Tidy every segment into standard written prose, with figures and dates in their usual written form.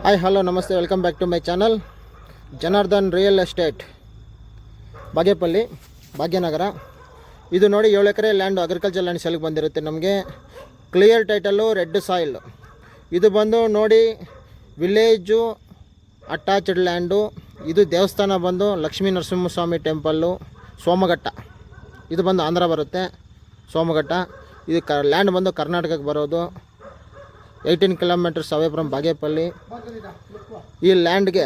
Hi hello ನಮಸ್ತೆ, welcome back to my channel. Janardhan real estate, Bagepalli, Bhagyanagar. ಇದು ನೋಡಿ 7 ಎಕರೆ ಲ್ಯಾಂಡು, ಅಗ್ರಿಕಲ್ಚರ್ ಲ್ಯಾಂಡ್ ಸೆಲ್ಗೆ ಬಂದಿರುತ್ತೆ ನಮಗೆ. Clear title, red soil. ಇದು ಬಂದು ನೋಡಿ ವಿಲೇಜು ಅಟ್ಯಾಚ್ಡ್ ಲ್ಯಾಂಡು. ಇದು ದೇವಸ್ಥಾನ ಬಂದು ಲಕ್ಷ್ಮೀ ನರಸಿಂಹಸ್ವಾಮಿ ಟೆಂಪಲ್ಲು, ಸೋಮಘಟ್ಟ. ಇದು ಬಂದು ಆಂಧ್ರ ಬರುತ್ತೆ, ಸೋಮಘಟ್ಟ. ಇದು ಲ್ಯಾಂಡ್ ಬಂದು ಕರ್ನಾಟಕಕ್ಕೆ ಬರೋದು. 18 ಕಿಲೋಮೀಟರ್ಸ್ ಅವೇ ಫ್ರಮ್ ಬಾಗೇಪಲ್ಲಿ. ಈ ಲ್ಯಾಂಡ್ಗೆ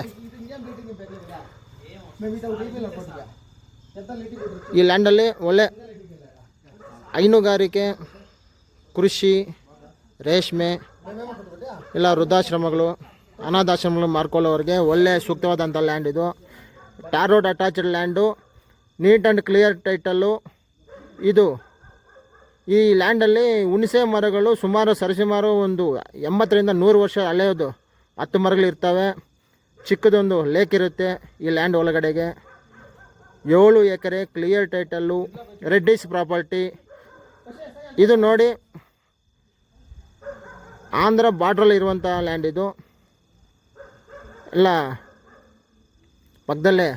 ಈ ಲ್ಯಾಂಡಲ್ಲಿ ಒಳ್ಳೆ ಹೈನುಗಾರಿಕೆ, ಕೃಷಿ, ರೇಷ್ಮೆ ಇಲ್ಲ ವೃದ್ಧಾಶ್ರಮಗಳು, ಅನಾಥಾಶ್ರಮಗಳು ಮಾಡ್ಕೊಳ್ಳೋರಿಗೆ ಒಳ್ಳೆ ಸೂಕ್ತವಾದಂಥ ಲ್ಯಾಂಡ್ ಇದು. Tar road attached land, neat and clear title. ಇದು ಈ ಲ್ಯಾಂಡಲ್ಲಿ ಹುಣಸೆ ಮರಗಳು ಸರಿಸುಮಾರು ಒಂದು 80ರಿಂದ 100 ವರ್ಷ ಹಳೆಯದು 10 ಮರಗಳಿರ್ತವೆ. ಚಿಕ್ಕದೊಂದು ಲೇಕ್ ಇರುತ್ತೆ ಈ ಲ್ಯಾಂಡ್ ಒಳಗಡೆಗೆ. 7 ಎಕರೆ ಕ್ಲಿಯರ್ ಟೈಟಲ್ಲು, ರೆಡ್ಡಿಸ್ ಪ್ರಾಪರ್ಟಿ. ಇದು ನೋಡಿ ಆಂಧ್ರ ಬಾರ್ಡ್ರಲ್ಲಿ ಇರುವಂಥ ಲ್ಯಾಂಡ್ ಇದು. ಎಲ್ಲ ಪಕ್ಕದಲ್ಲೇ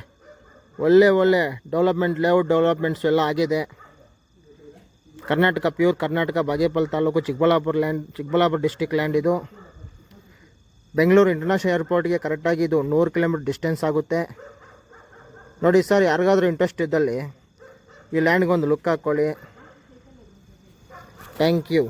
ಒಳ್ಳೆ ಡೆವಲಪ್ಮೆಂಟ್, ಲೇಔಟ್ ಡೆವಲಪ್ಮೆಂಟ್ಸ್ ಎಲ್ಲ ಆಗಿದೆ. Karnataka, pure Karnataka, Bagepalli taluk, Chikkaballapur district land ಇದು. ಬೆಂಗಳೂರು ಇಂಟರ್ನ್ಯಾಷನಲ್ ಏರ್ಪೋರ್ಟ್ಗೆ ಕರೆಕ್ಟಾಗಿ ಇದು 100 ಕಿಲೋಮೀಟರ್ ಡಿಸ್ಟೆನ್ಸ್ ಆಗುತ್ತೆ. ನೋಡಿ ಸರ್, ಯಾರಿಗಾದ್ರೂ ಇಂಟ್ರೆಸ್ಟ್ ಇದ್ದಲ್ಲಿ ಈ ಲ್ಯಾಂಡ್ಗೆ ಒಂದು ಲುಕ್ ಹಾಕ್ಕೊಳ್ಳಿ. Thank you.